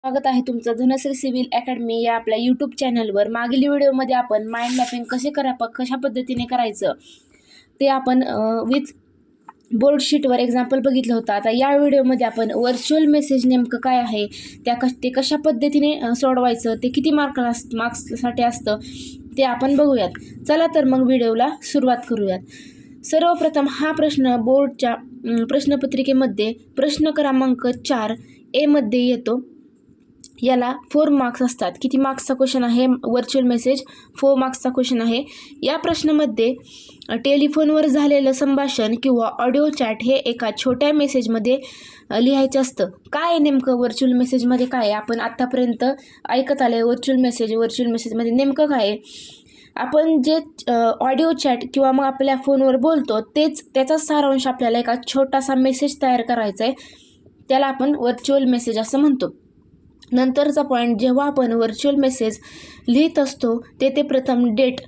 स्वागत आहे तुमचं धनश्री सिव्हिल अकॅडमी या आपल्या यूट्यूब चॅनलवर। मागील व्हिडिओमध्ये आपण माइंड मॅपिंग कशा पद्धतीने करायचं ते आपण विथ बोर्ड शीटवर एक्झाम्पल बघितलं होतं। आता या व्हिडिओमध्ये आपण व्हर्च्युअल मेसेज नेमकं काय आहे, ते कशा पद्धतीने सोडवायचं, ते किती मार्क्ससाठी असतं ते आपण बघूयात। चला तर मग व्हिडिओला सुरुवात करूयात। सर्वप्रथम हा प्रश्न बोर्डच्या प्रश्नपत्रिकेमध्ये प्रश्न क्रमांक 4 ए मध्ये येतो। याला 4 मार्क्स असतात। किती मार्क्सचा क्वेश्चन आहे? व्हर्च्युअल मेसेज 4 मार्क्सचा क्वेश्चन आहे। या प्रश्नामध्ये टेलिफोनवर झालेलं संभाषण किंवा ऑडिओ चॅट हे एका छोट्या मेसेजमध्ये लिहायचं असतं। काय नेमकं व्हर्च्युअल मेसेजमध्ये काय आहे? आपण आत्तापर्यंत ऐकत आले व्हर्च्युअल मेसेजमध्ये नेमकं काय आहे? आपण जे ऑडिओ चॅट किंवा मग आपल्या फोनवर बोलतो त्याचा सारांश आपल्याला एका छोटासा मेसेज तयार करायचा आहे, त्याला आपण व्हर्च्युअल मेसेज असं म्हणतो। नंतरचा पॉईंट, जेव्हा आपण व्हर्च्युअल मेसेज लिहित असतो तेथे प्रथम डेट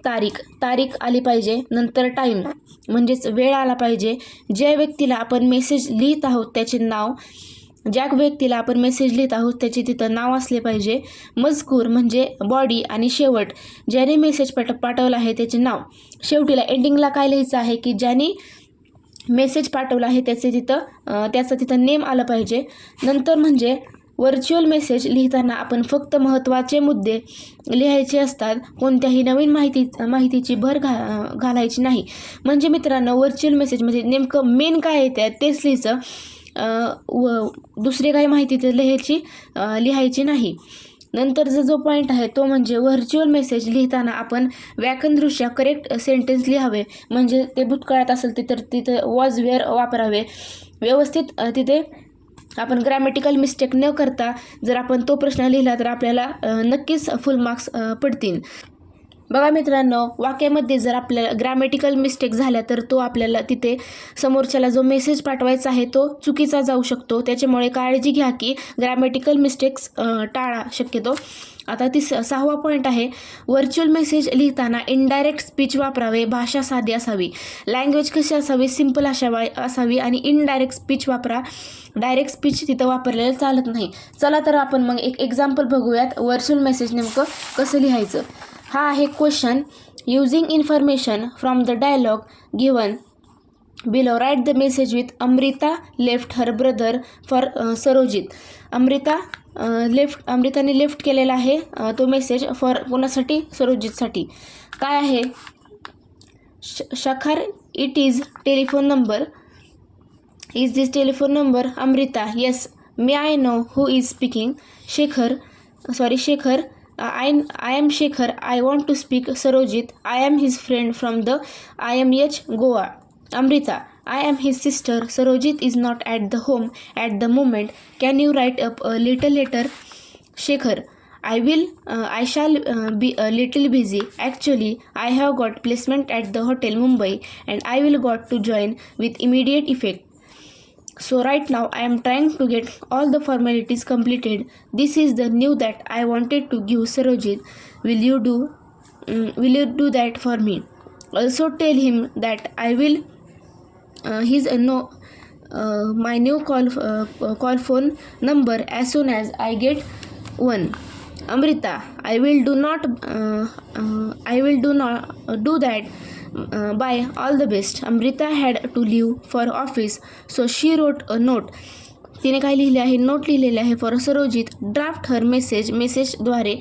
तारीख आली पाहिजे, नंतर टाईम म्हणजेच वेळ आला पाहिजे, ज्या व्यक्तीला आपण मेसेज लिहित आहोत त्याचे नाव, ज्या व्यक्तीला आपण मेसेज लिहित आहोत त्याचे तिथं नाव असले पाहिजे, मजकूर म्हणजे बॉडी, आणि शेवट ज्याने मेसेज पाठवला आहे त्याचे नाव। शेवटीला एंडिंगला काय लिहायचं आहे की ज्याने मेसेज पाठवला आहे त्याचं तिथं नेम आलं पाहिजे। नंतर म्हणजे व्हर्च्युअल मेसेज लिहिताना आपण फक्त महत्त्वाचे मुद्दे लिहायचे असतात, कोणत्याही नवीन माहितीची भर घालायची नाही। म्हणजे मित्रांनो, व्हर्च्युअल मेसेजमध्ये नेमकं मेन काय येतं तेच लिहायचं, दुसरी काही माहिती तर लिहायची नाही। नंतरचा जो पॉईंट आहे तो म्हणजे व्हर्च्युअल मेसेज लिहिताना आपण व्याकरणदृष्ट्या करेक्ट सेंटेन्स लिहावे, म्हणजे ते भूतकाळात असेल तर तिथं वॉज वेअर वापरावे व्यवस्थित। तिथे आपण ग्रॅमॅटिकल मिस्टेक न करता जर आपण तो प्रश्न लिहिला तर आपल्याला नक्कीच फुल मार्क्स पडतील। बघा मित्रांनो, वाक्यामध्ये जर आपल्याला ग्रॅमॅटिकल मिस्टेक झाल्या तर तो आपल्याला तिथे समोरच्याला जो मेसेज पाठवायचा आहे तो चुकीचा जाऊ शकतो। त्याच्यामुळे काळजी घ्या की ग्रॅमॅटिकल मिस्टेक्स टाळा शक्यतो। आता 6वा पॉईंट आहे, व्हर्च्युअल मेसेज लिहिताना इनडायरेक्ट स्पीच वापरावे, भाषा साधी असावी, लँग्वेज कशी असावी, सिंपल असावी, आणि इनडायरेक्ट स्पीच वापरा, डायरेक्ट स्पीच तिथं वापरलेलं चालत नाही। चला तर आपण मग एक एक्झाम्पल बघूयात व्हर्च्युअल मेसेज नेमकं कसं लिहायचं। हा आहे question, using information from the dialogue given below write the message with Amrita left her brother for Sarojit. अमृताने लेफ्ट केलेला आहे तो मेसेज फॉर कोणासाठी? सरोजितसाठी। काय आहे? Shekhar it is telephone number, is this telephone number? Amrita yes. May I know who is speaking? Shekhar I am Shekhar. I want to speak Sarojit. I am his friend from the IMH Goa. Amrita, I am his sister. Sarojit is not at the home at the moment. Can you write up a little later? Shekhar, I shall be a little busy. Actually, I have got placement at the Hotel Mumbai and I will got to join with immediate effect. So right now I am trying to get all the formalities completed. This is the news that I wanted to give Sarojit. Will you do that for me? Also tell him that I will my new call phone number as soon as I get one. Amrita, I will do not do that. Bye, all the best. Amrita had to leave for office, so she wrote a note. तिने काय लिहिले आहे? Note लिहिलेले आहे for सरोजित. Draft हर मेसेजद्वारे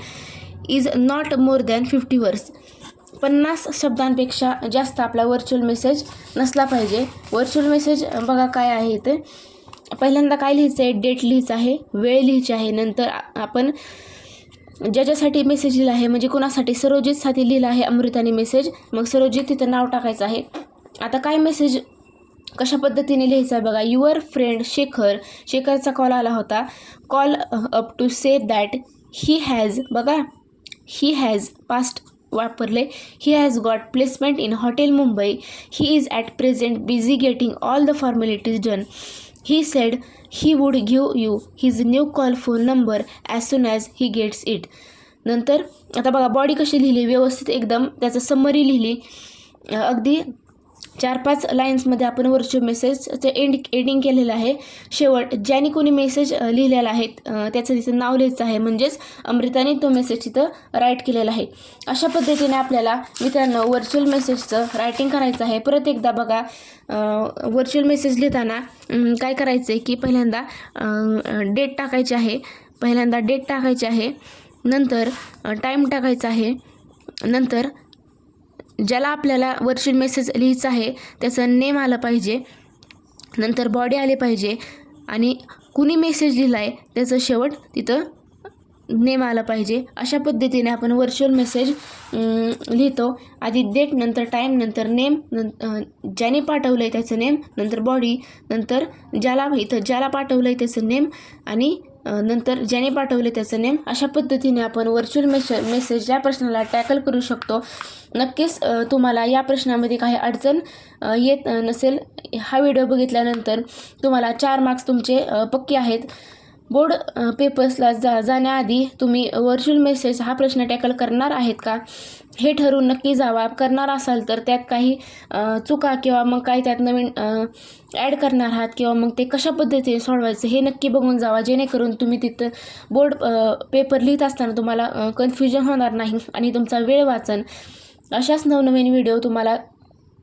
is not more than 50 words. 50 शब्दांपेक्षा जास्त आपला व्हर्च्युअल मेसेज नसला पाहिजे। व्हर्च्युअल मेसेज बघा काय आहे इथे, पहिल्यांदा काय लिहायचं आहे? डेट लिहायचं आहे, वेळ लिहायची आहे, नंतर आपण ज्याच्यासाठी मेसेज लिहिला आहे म्हणजे कोणासाठी? सरोजितसाठी लिहिला आहे अमृताने मेसेज, मग सरोजित तिथं नाव टाकायचं आहे। आता काय मेसेज कशा पद्धतीने लिहायचं आहे बघा। युअर फ्रेंड शेखरचा कॉल आला होता, call up to say that he has past वापरले, he has got placement in hotel Mumbai, he is at present busy getting all the formalities done, he said he would give you his new call phone number as soon as he gets it. नंतर आता बघा body कशी लिहिली, व्यवस्थित एकदम त्याचं summary लिहिली, अगदी 4-5 लाईन्समध्ये आपण व्हर्च्युअल मेसेजचं एडिंग केलेलं आहे. शेवट ज्याने कोणी मेसेज लिहिलेला आहे त्याचं तिथं नाव लिहायचं आहे, म्हणजेच अमृताने तो मेसेज तिथं राईट केलेला आहे. अशा पद्धतीने आपल्याला मित्रांनो व्हर्च्युअल मेसेजचं रायटिंग करायचं आहे. परत एकदा बघा, व्हर्च्युअल मेसेज लिहिताना काय करायचं आहे की पहिल्यांदा डेट टाकायची आहे, नंतर टाईम टाकायचा आहे, नंतर ज्याला आपल्याला व्हर्च्युअल मेसेज लिहायचं आहे त्याचं नेम आलं पाहिजे, नंतर बॉडी आली पाहिजे आणि कुणी मेसेज लिहिला आहे त्याचं शेवट तिथं नेम आलं पाहिजे. अशा पद्धतीने आपण व्हर्च्युअल मेसेज लिहितो. आधी डेट, नंतर टाईम, नंतर नेम, ज्याने पाठवलं आहे त्याचं नेम, नंतर बॉडी, नंतर ज्याला पाठवलं आहे त्याचं नेम आणि नंतर ज्याने पाठवले त्याचं नेम. अशा पद्धतीने आपण व्हर्च्युअल मेसेज या प्रश्नाला टॅकल करू शकतो. नक्कीच तुम्हाला या प्रश्नामध्ये काही अडचण येत नसेल. हा व्हिडिओ बघितल्यानंतर तुम्हाला 4 मार्क्स तुमचे पक्के आहेत. बोर्ड पेपर्सला जाण्याआधी तुम्ही व्हर्च्युअल मेसेज हा प्रश्न टॅकल करणार आहेत का हे ठरवून नक्की जावा. करणार असाल तर त्यात काही चुका किंवा मग काही त्यात नवीन ॲड करणार आहात किंवा मग ते कशा पद्धतीने सोडवायचं हे नक्की बघून जावा, जेणेकरून तुम्ही तिथं बोर्ड पेपर लिहित असताना तुम्हाला कन्फ्युजन होणार नाही आणि तुमचा वेळ वाचन. अशाच नवनवीन व्हिडिओ तुम्हाला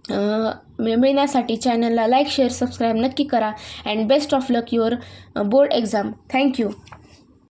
मिळण्यासाठी चॅनलला लाईक, शेअर, सबस्क्राईब नक्की करा. And best of luck your board exam. Thank you.